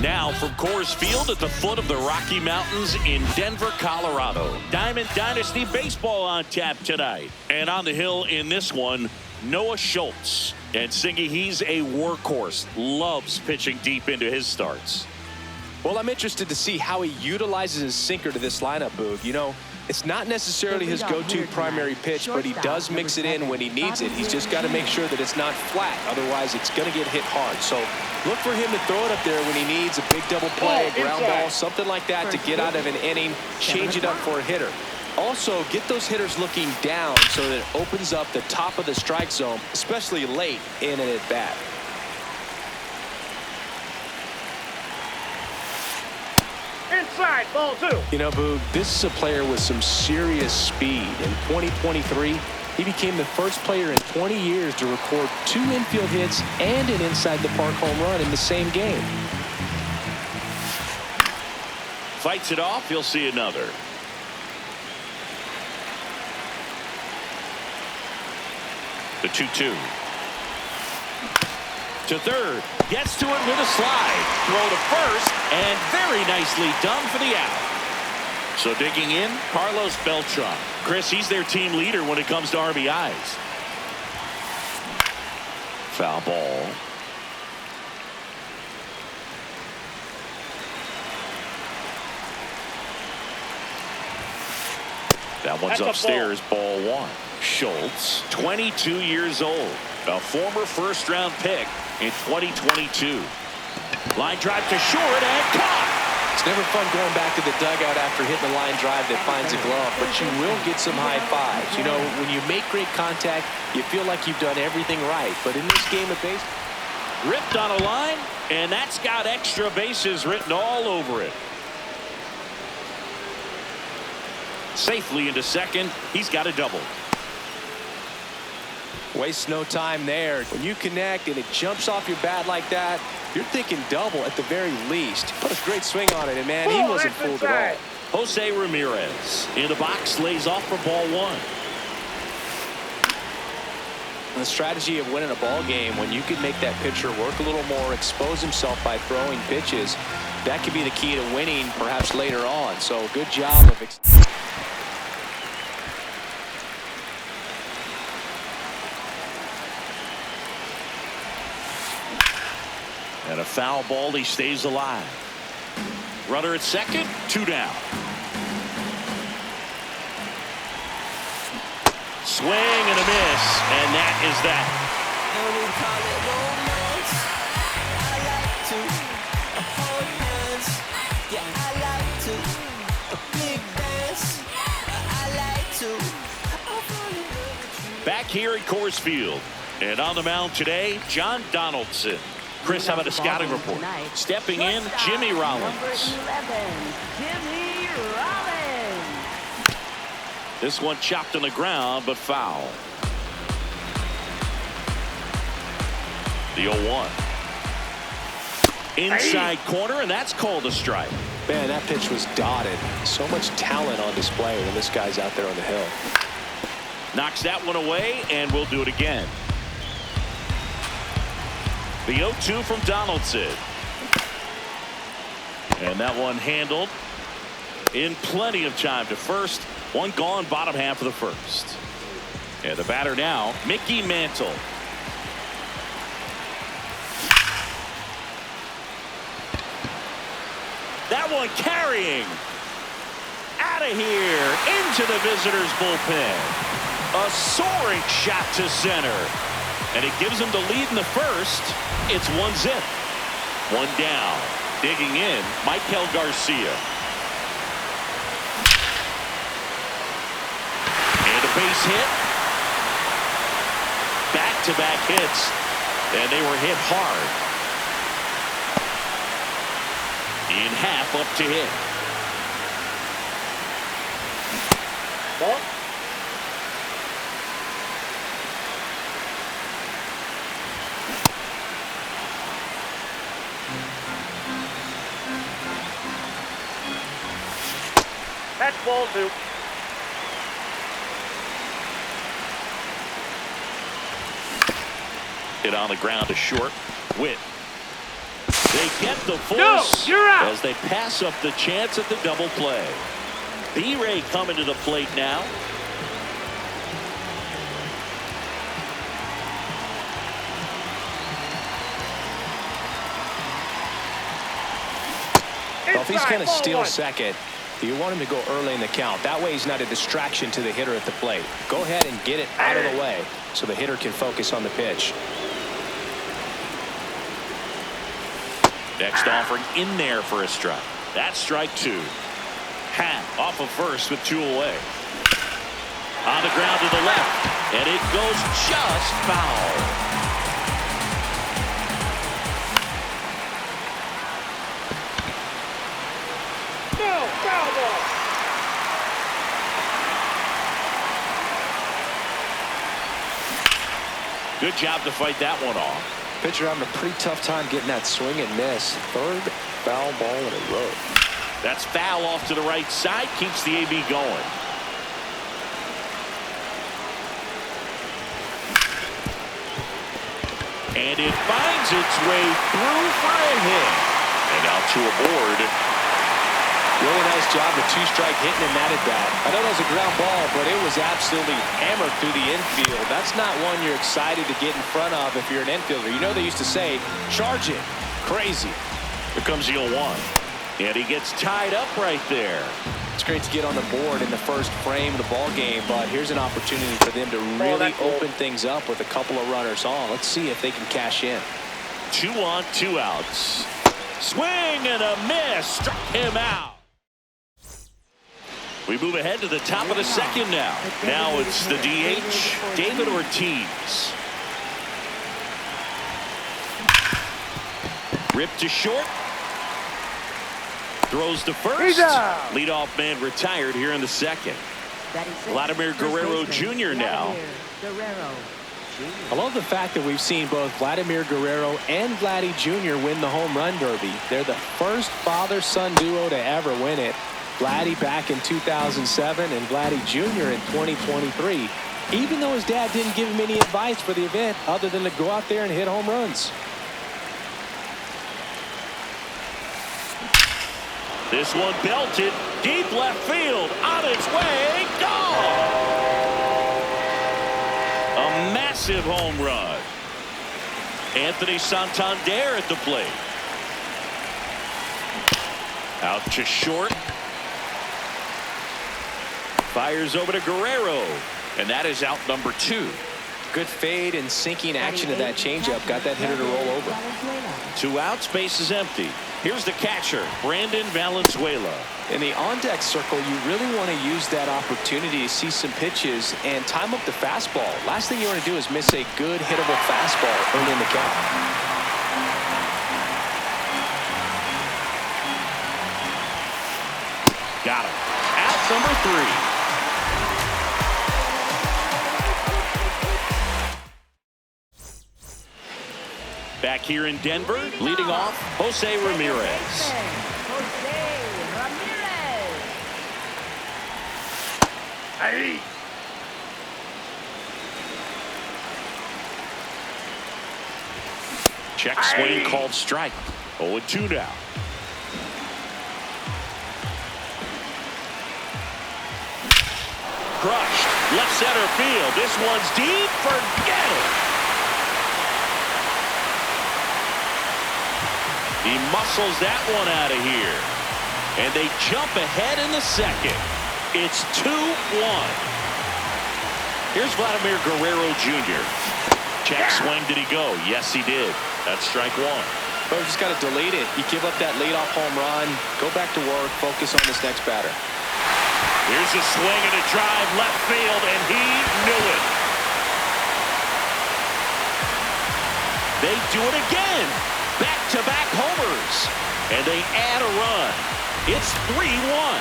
Now from Coors Field at the foot of the Rocky Mountains in Denver, Colorado. Diamond Dynasty Baseball on tap tonight. And on the hill in this one, Noah Schultz. And Singy, he's a workhorse. Loves pitching deep into his starts. Well, I'm interested to see how he utilizes his sinker to this lineup, Boog. You know, it's not necessarily his go-to primary pitch, but he does mix it in when he needs it. He's just got to make sure that it's not flat. Otherwise, it's going to get hit hard. So look for him to throw it up there when he needs a big double play, a ground ball, something like that to get out of an inning, change it up for a hitter. Also, get those hitters looking down so that it opens up the top of the strike zone, especially late in an at-bat. Inside, ball 2. You know, Boog, this is a player with some serious speed. In 2023, he became the first player in 20 years to record 2 infield hits and an inside-the-park home run in the same game. Fights it off. You'll see another. The 2-2. To third, gets to it with a slide, throw to first, and very nicely done for the out. So digging in, Carlos Beltran. Chris, he's their team leader when it comes to RBIs. Foul ball. That one's upstairs, ball 1. Schultz, 22 years old, a former first-round pick in 2022. Line drive to short and caught. It's never fun going back to the dugout after hitting a line drive that finds a glove, but you will get some high fives. You know, when you make great contact, you feel like you've done everything right. But in this game of baseball, ripped on a line, and that's got extra bases written all over it. Safely into second. He's got a double. Waste no time there. When you connect and it jumps off your bat like that, you're thinking double at the very least. Put a great swing on it, and man, he wasn't fooled at all. Jose Ramirez in the box, lays off for ball 1. The strategy of winning a ball game, when you can make that pitcher work a little more, expose himself by throwing pitches, that could be the key to winning perhaps later on. So good job of and a foul ball. He stays alive. Runner at second, 2 down. Swing and a miss, and that is that. Back here at Coors Field, and on the mound today, John Donaldson. Chris, how about a scouting report? Stepping in, Jimmy Rollins. Jimmy Rollins. This one chopped on the ground, but foul. The 0-1. Inside corner, and that's called a strike. Man, that pitch was dotted. So much talent on display when this guy's out there on the hill. Knocks that one away, and we'll do it again. The 0-2 from Donaldson. And that one handled in plenty of time to first. One gone, bottom half of the first. And the batter now, Mickey Mantle. That one carrying. Out of here, into the visitors' bullpen. A soaring shot to center. And it gives them the lead in the first. It's 1-0. 1 down. Digging in, Michael Garcia. And a base hit. Back-to-back hits. And they were hit hard. In half up to hit. Ball. That's ball 2. Hit on the ground to short. Witt. They get the force No, you're out. as they pass up the chance at the double play. B-Ray coming to the plate now. Well, if he's Inside, going to ball steal one. second, you want him to go early in the count. That way he's not a distraction to the hitter at the plate. Go ahead and get it out of the way so the hitter can focus on the pitch. Next offering in there for a strike. That's strike two. Hat off of first with two away. On the ground to the left, and it goes just foul. No, foul ball. Good job to fight that one off. Pitcher having a pretty tough time getting that swing and miss. Third foul ball in a row. That's foul off to the right side. Keeps the AB going. And it finds its way through for a hit. And out to a board. Really nice job with two-strike hitting in that at bat. I know that was a ground ball, but it was absolutely hammered through the infield. That's not one you're excited to get in front of if you're an infielder. You know they used to say, charge it. Crazy. Here comes the 0-1. And he gets tied up right there. It's great to get on the board in the first frame of the ball game, but here's an opportunity for them to really open things up with a couple of runners on. Let's see if they can cash in. 2 on, 2 outs. Swing and a miss. Struck him out. We move ahead to the top of the second now. Now it's the DH, David Ortiz. Ripped to short. Throws to first. He's out. Leadoff man retired here in the second. Vladimir Guerrero Jr. now. I love the fact that we've seen both Vladimir Guerrero and Vladdy Jr. win the home run derby. They're the first father-son duo to ever win it. Vladdy back in 2007 and Vladdy Jr. in 2023. Even though his dad didn't give him any advice for the event other than to go out there and hit home runs. This one belted deep left field. On its way. Gone. A massive home run. Anthony Santander at the plate. Out to short. Fires over to Guerrero. And that is out number 2. Good fade and sinking action of that changeup. Got that hitter to roll over. 2 outs, base is empty. Here's the catcher, Brandon Valenzuela. In the on-deck circle, you really want to use that opportunity to see some pitches and time up the fastball. Last thing you want to do is miss a good hittable fastball early in the count. Got him. Out number 3. Back here in Denver, leading off, Jose Ramirez. Hey. Check swing called strike. 0-2 now. Crushed. Left center field. This one's deep. Forget it. He muscles that one out of here. And they jump ahead in the second. It's 2-1. Here's Vladimir Guerrero Jr. Check swing. Did he go? Yes, he did. That's strike 1. But just got to delete it. You give up that leadoff home run. Go back to work. Focus on this next batter. Here's a swing and a drive left field, and he knew it. They do it again. Back-to-back homers. And they add a run. It's 3-1.